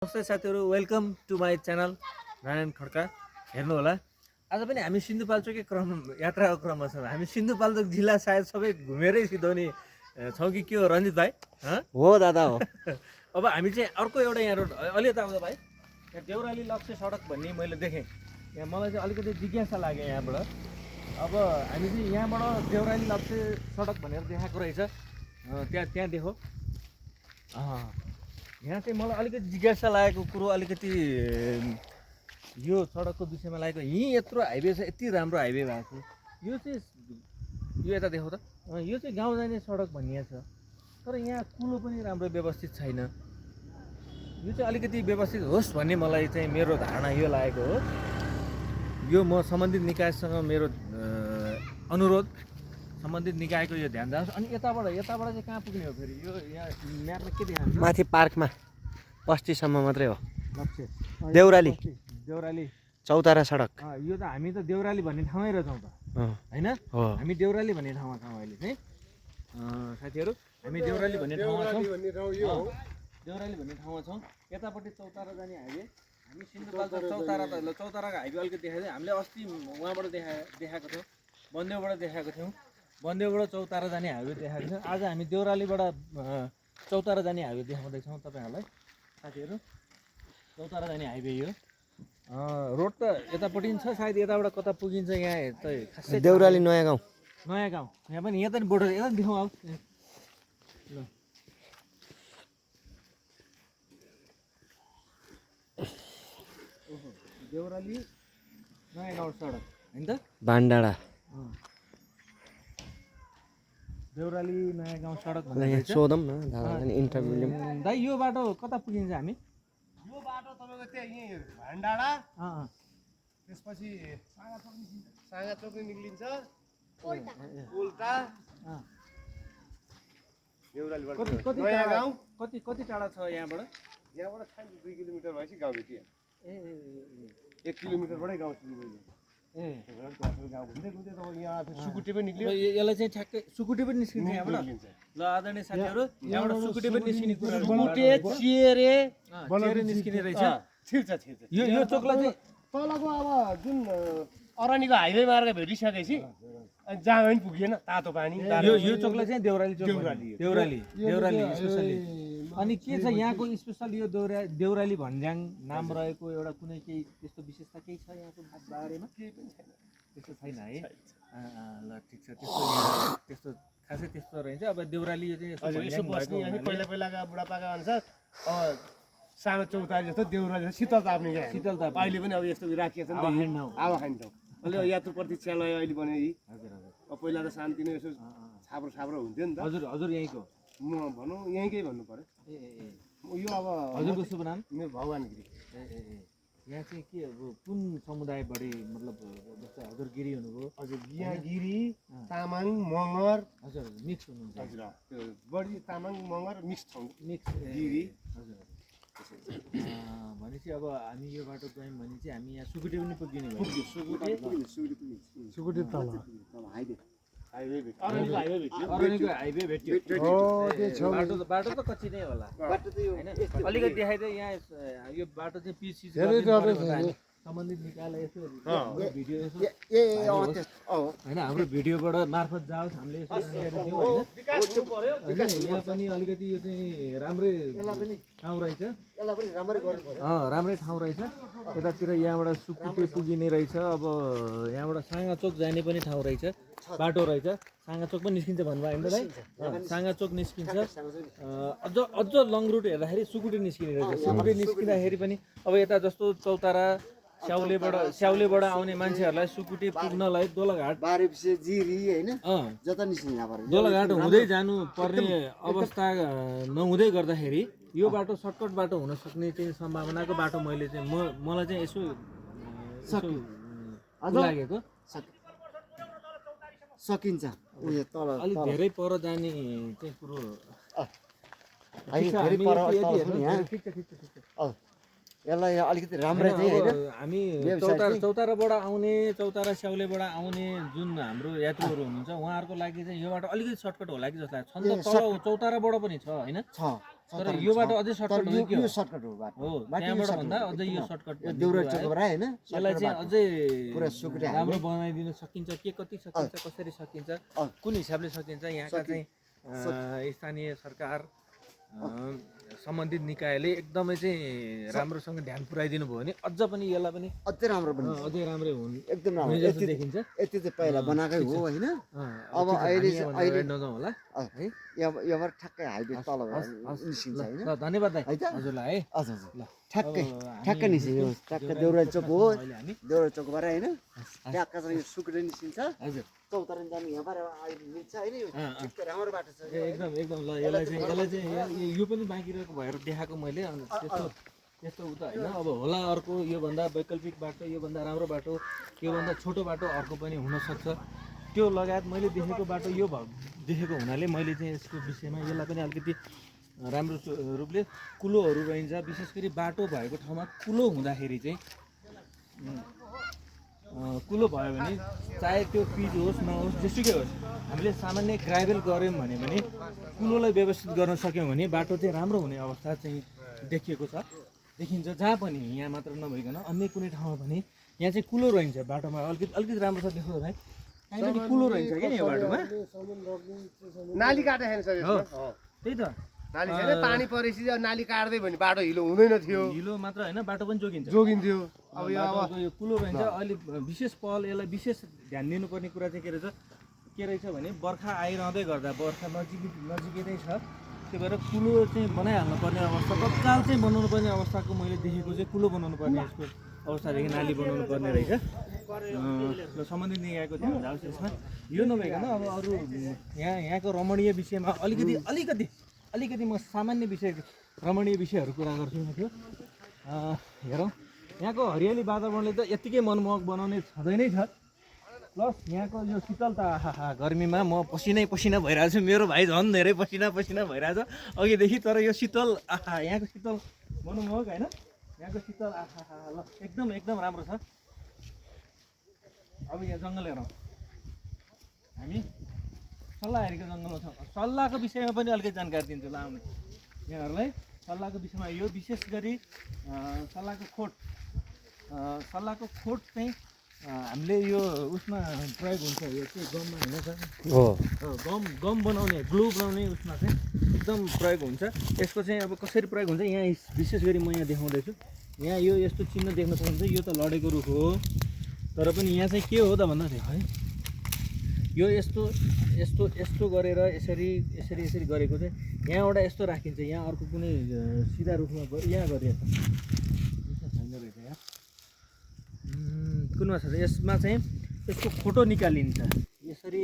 नमस्ते साथीहरू, welcome to my channel Narayan Khadka. हेर्नु होला, आज पनि हामी सिन्धुपाल्चोकै यात्राको क्रममा छौँ। हामी सिन्धुपाल्चोक जिल्ला सायद सबै घुमेरै सिधाउने छौँ कि के हो रञ्जित भाइ? हो दादा हो। अब हामी चाहिँ अर्को एउटा यहाँ रोड अलि यता आउँदा भाइ, यहाँ देउराली लक्ष्य सडक भन्ने मैले देखेँ। यहाँ मलाई चाहिँ अलिकति जिज्ञासा लाग्यो यहाँबाट। अब हामी चाहिँ यहाँबाट देउराली लक्ष्य सडक भनेर देखाएको रहेछ, त्यहाँ देखो। यहाँ चाहिँ मलाई अलिकति जिज्ञासा लागेको कुरो अलिकति यो सडकको विषयमा लागेको। यहीँ यत्रो हाइवे छ, यति राम्रो हाइवे भएको छ। यो चाहिँ यो यता देखो त, यो चाहिँ गाउँ जाने सडक भनिएको छ, तर यहाँ कुलो पनि राम्रो व्यवस्थित छैन। यो चाहिँ अलिकति व्यवस्थित होस् भन्ने मलाई चाहिँ मेरो धारणा यो लागेको हो। यो म सम्बन्धित निकायसँग मेरो अनुरोध, सम्बन्धित निकायको यो ध्यान जाओस्। अनि यताबाट चाहिँ कहाँ पुग्ने हो फेरि? यो यहाँ म्यापमा के देखान्छ? माथि पार्कमा बस्तीसम्म मात्रै हो। लक्ष्य देउराली चौतारा सडक। यो त हामी त देउराली भन्ने ठाउँमै रहेछौँ त, होइन? हामी देउराली भन्ने ठाउँमा छौँ अहिले चाहिँ। साथीहरू, हामी देउराली भन्ने ठाउँमा छौँ। देउराली भन्ने ठाउँमा छौँ। यतापट्टि चौतारा जाने हाइवे। हामी सिन्धुपाल्चोक चौतारा त चौताराको हाइवे अलिकति देखाइदियो। हामीले अस्ति उहाँबाट देखाएको थियौँ, बन्देउबाट देखाएको थियौँ। बन्देउबाट चौतारा जाने हाइवे देखाएको छ। आज हामी देउरालीबाट चौतारा जाने हाइवे देखाउँदैछौँ तपाईँहरूलाई। साथीहरू, चौतारा जाने हाइवे यो रोड त यतापट्टि छ, सायद यताबाट कता पुगिन्छ यहाँ त खासै। देउराली नयाँ गाउँ। नयाँ गाउँ यहाँ पनि, यहाँ त बोर्डर यता देखाउँ आऊ। ल, देउराली नयाँ गाउँ सडक होइन त? भान्डाडा देउराली नयाँ गाउँ सडक यहाँ सोधौँ न दादाले इन्टरभ्यू लिउँ। दाइ, यो बाटो कता पुगिन्छ हामी? यो बाटो तपाईँको त्यहाँ यहीँ भान्डाडा, त्यसपछि साँगाचोक निक्लिन्छ, उल्टा देउरालीबाट नयाँ गाउँ। कति टाढा छ यहाँबाट? यहाँबाट 2 किलोमिटर भएपछि गाउँ भेटियो। ए 1 किलोमिटरबाटै गाउँ सुरु भयो। गाउँ घुम्दै घुम्दै तपाईँ यहाँ सुकुटी पनि निक्ल्यो। यसलाई चाहिँ ठ्याक्कै सुकुटी पनि निस्किन्छ यहाँबाट। ल आदरणीय साथीहरू, यहाँबाट सुकुटी पनि निस्किने कुरा चियरे निस्किने रहेछ। छिर्छ। यो चोकलाई चाहिँ तलको अब जुन अरनीको हाइवे मार्ग भेटिसकेपछि जहाँ पनि पुगिएन, तातो पानी। यो चोकलाई चाहिँ देउराली चोक। देउराली स्पेसली। अनि के छ यहाँको स्पेसल यो देउराली भन्ज्याङ नाम रहेको एउटा कुनै केही त्यस्तो विशेषता केही छ यहाँको बारेमा? केही पनि छैन, त्यस्तो छैन है? ल ठिक छ, त्यस्तो खासै त्यस्तो रहेछ। अब देउराली हजुर यसो बस्ने अनि पहिलाका बुढापाका अनुसार अब सानो चौतारी जस्तो देउराली शीतल ताप्ने क्या। शीतल ताप्ने। अहिले पनि अब यस्तो राखिएको छ नि त, हावा खाने ठाउँ। अहिले यात्रु प्रतीक्षालय अहिले बन्यो यी। हजुर। अब पहिला त शान्तिनो यसो छाप्रो हुन्थ्यो नि त। हजुर यहीँको? म भनौँ यहीँकै भन्नु पर्यो। यो अब हजुरको शुभ नाम? मेरो भगवान गिरी। यहाँ चाहिँ के अब कुन समुदाय बढी, मतलब जस्तै हजुर गिरी हुनुभयो? हजुर यहाँ गिरी, तामाङ, मगर। हजुर मिक्स हुनुहुन्छ? हजुर त्यो बढी तामाङ मगर मिक्स ठाउँ। मिक्स गिरी। हजुर। भनेपछि अब हामी यो बाटो गयौँ भने चाहिँ हामी यहाँ सुकुटी पनि पुगिने भयो। सुकुटी तल अरनीको हाइवे भेट्यो। बाटो त कच्ची नै होला होइन? अलिकति देखाइदियो यहाँ। यो बाटो चाहिँ पिच सम्बन्धित निकायलाई यसो भिडियो होइन, हाम्रो भिडियोबाट मार्फत जाओस्, हामीले यसो जानकारी दिउँ होइन? यहाँ पनि अलिकति यो चाहिँ राम्रै ठाउँ रहेछ। राम्रै ठाउँ रहेछ। यतातिर यहाँबाट सुकुटे पुगिने रहेछ। अब यहाँबाट साँगाचोक जाने पनि ठाउँ रहेछ, बाटो रहेछ। साँगाचोक पनि निस्किन्छ भन्नुभयो होइन दाइ? साँगाचोक निस्किन्छ। अझ लङ रुट हेर्दाखेरि सुकुटी निस्किने रहेछ। सुकुटी निस्किँदाखेरि पनि अब यता जस्तो चौतारा स्याउलेबाट आउने मान्छेहरूलाई सुकुटी पुग्नलाई दोलाघाट दोलाघाट हुँदै जानु पर्ने अवस्था नहुँदै गर्दाखेरि यो बाटो सर्टकट बाटो हुन सक्ने चाहिँ सम्भावनाको बाटो मैले चाहिँ मलाई चाहिँ यसो लागेको। सकिन्छ उयो तल अलिक धेरै पर जाने चाहिँ कुरो यसलाई अलिकति राम्रै चाहिँ होइन हामी व्यवसाय चाहिँ- चौताराबाट आउने चौतारा स्याउलेबाट आउने जुन हाम्रो यात्रुहरू हुनुहुन्छ उहाँहरूको लागि चाहिँ यो बाटो अलिकति सर्टकट होला कि जस्तो लाग्छ छन् त तल चौताराबाट पनि छ होइन छ तर यो बाटो अझै सर्टकट हो कि यो सर्टकट हो बाटो हो त्यहाँबाट भन्दा अझै यो सर्टकट यो देउरा चोकबाट होइन यसलाई चाहिँ अझै पुरा सुक्रिया राम्रो बनाइदिन सकिन्छ के कति सकिन्छ कसरी सकिन्छ कुन हिसाबले सकिन्छ यहाँका चाहिँ स्थानीय सरकार सम्बन्धित निकायले एकदमै चाहिँ राम्रोसँग ध्यान पुऱ्याइदिनु भयो भने अझ पनि यसलाई पनि अझै राम्रो बन्छ अझै राम्रै हुन् एकदम राम्रो हुने जस्तो देखिन्छ यति चाहिँ पहिला बनाएकै हो होइन अब अहिले नजाउँ होला है यहाँबाट ठ्याक्कै हाइवे तल निस्किन्छ होइन ल धन्यवाद दाइ है त? हजुरलाई है हजुर हजुर ल ठ्याक्कै अब ठ्याक्कै हामी निस्कियो ठ्याक्कै देउरा चोक हो अहिले हामी देउरा चोकबाट होइन ट्याक्क चाहिँ यो सुक्रे निस्किन्छ हजुर चौतारा जानु यहाँबाट मिल्छ होइन यो ठिक्कै राम्रो बाटो छ एकदम एकदम ल यसलाई चाहिँ यो पनि बाँकी रहेको भएर देखाएको मैले अनि त्यस्तो उता होइन अब होला अर्को योभन्दा वैकल्पिक बाटो योभन्दा राम्रो बाटो योभन्दा छोटो बाटो अर्को पनि हुनसक्छ त्यो लगायत मैले देखेको बाटो यो देखेको हुनाले मैले चाहिँ यसको विषयमा यसलाई पनि अलिकति राम्रो रूपले कुलोहरू रहन्छ विशेष गरी बाटो भएको ठाउँमा कुलो हुँदाखेरि चाहिँ कुलो भयो भने चाहे त्यो पिच होस् नहोस् जेसुकै होस् हामीले सामान्य ग्राभेल गऱ्यौँ भने पनि कुलोलाई व्यवस्थित गर्न सक्यौँ भने बाटो चाहिँ राम्रो हुने अवस्था चाहिँ देखिएको छ देखिन्छ जहाँ पनि यहाँ मात्र नभइकन अन्य कुनै ठाउँमा पनि यहाँ चाहिँ कुलो रहन्छ बाटोमा अलिकति राम्रो छ देख्नु भाइ कहीँ कुलो रहन्छ क्या यो बाटोमा नाली काटेको छैन सर हो त्यही त नाली छैन पानी परेपछि नाली काट्दै भने बाटो हिलो हुँदैन थियो हिलो मात्र होइन बाटो पनि जोगिन्छ जोगिन्थ्यो अब यो बाटोको यो कुलो रहन्छ अहिले विशेष पहल यसलाई विशेष ध्यान दिनुपर्ने कुरा चाहिँ के रहेछ भने बर्खा आइरहँदै गर्दा बर्खा नजिकै नै छ त्यही भएर कुलो चाहिँ बनाइहाल्नु पर्ने अवस्था तत्काल चाहिँ बनाउनु पर्ने अवस्थाको मैले देखेको चाहिँ कुलो बनाउनु पर्ने यसको अवस्थादेखि नाली बनाउनु पर्ने रहेछ र सम्बन्धित निकायको ध्यान जाओस् यसमा यो नभइकन अब अरू यहाँको रमणीय विषयमा अलिकति म सामान्य विषय रमणीय विषयहरू कुरा गर्छु थियो हेरौँ यहाँको हरियाली वातावरणले त यत्तिकै मनमोहक बनाउने छँदै नै छ प्लस यहाँको यो शीतलता आहा गर्मीमा म पसिनै पसिना भइरहेको छु मेरो भाइ झन् धेरै पसिना भइरहेछ अघिदेखि तर यो शीतल आहा यहाँको शीतल मनमोहक होइन यहाँको शीतल आहा ल एकदम राम्रो छ अब यहाँ जङ्गल हेरौँ हामी सल्लाहहरूको जङ्गलमा छौँ सल्लाहको विषयमा पनि अलिकति जानकारी दिन्छु ल आउने यहाँहरूलाई सल्लाहको विषयमा यो विशेष गरी सल्लाहको खोट चाहिँ हामीले यो उसमा प्रयोग हुन्छ यो चाहिँ गममा होइन सर गम बनाउने ग्लु बनाउने उसमा चाहिँ एकदम प्रयोग हुन्छ यसको चाहिँ अब कसरी प्रयोग हुन्छ यहाँ विशेष गरी म यहाँ देखाउँदैछु यहाँ यो यस्तो चिन्ह देख्न सक्नुहुन्छ यो त लडेको रुख हो तर पनि यहाँ चाहिँ के हो त भन्दाखेरि है यो यस्तो गरेर यसरी गरेको चाहिँ यहाँबाट यस्तो राखिन्छ यहाँ अर्को कुनै सिधा रुखमा यहाँ गरिएको छैन रहेछ यहाँ कुनमा छ यसमा चाहिँ यसको फोटो निकालिन्छ यसरी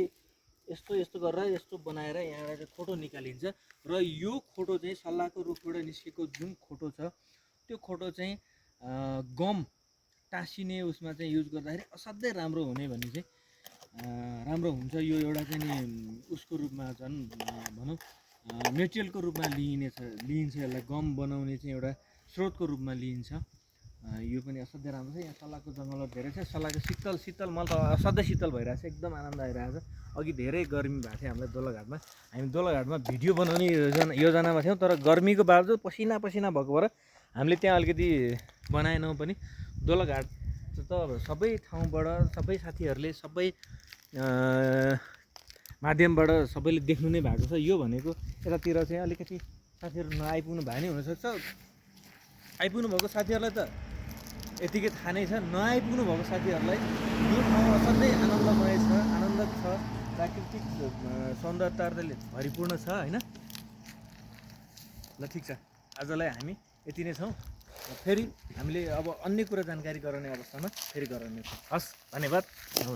यस्तो गरेर यस्तो बनाएर यहाँबाट चाहिँ फोटो निकालिन्छ र यो फोटो चाहिँ सल्लाहको रुखबाट निस्केको जुन फोटो छ त्यो फोटो चाहिँ गम टाँसिने उसमा चाहिँ युज गर्दाखेरि असाध्यै राम्रो हुने भन्ने चाहिँ राम्रो हुन्छ यो एउटा चाहिँ नि उसको रूपमा झन् भनौँ मेटेरियलको रूपमा लिइन्छ यसलाई गम बनाउने चाहिँ एउटा स्रोतको रूपमा लिइन्छ यो पनि असाध्यै राम्रो छ यहाँ सल्लाहको जङ्गलहरू धेरै छ सल्लाहको शीतल मलाई त असाध्यै शीतल भइरहेछ एकदम आनन्द आइरहेछ अघि धेरै गर्मी भएको थियो हामीलाई दोलाघाटमा हामी दोलाघाटमा भिडियो बनाउने योजनामा थियौँ तर गर्मीको बावजुद पसिना भएको भएर हामीले त्यहाँ अलिकति बनाएनौँ पनि दोलाघाट त सबै ठाउँबाट सबै साथीहरूले सबै माध्यमबाट सबैले देख्नु नै भएको छ यो भनेको यतातिर चाहिँ अलिकति साथीहरू नआइपुग्नु भए नै हुनसक्छ आइपुग्नु भएको साथीहरूलाई त यतिकै थाहा नै छ नआइपुग्नु भएको साथीहरूलाई यो ठाउँ असाध्यै आनन्दमय छ आनन्दक छ प्राकृतिक सौन्दर्यताले भरिपूर्ण छ होइन ल ठिक छ आजलाई हामी यति नै छौँ फेरि हामीले अब अन्य कुरा जानकारी गराउने अवस्थामा फेरि गराउने छौँ हस् धन्यवाद नमस्ते।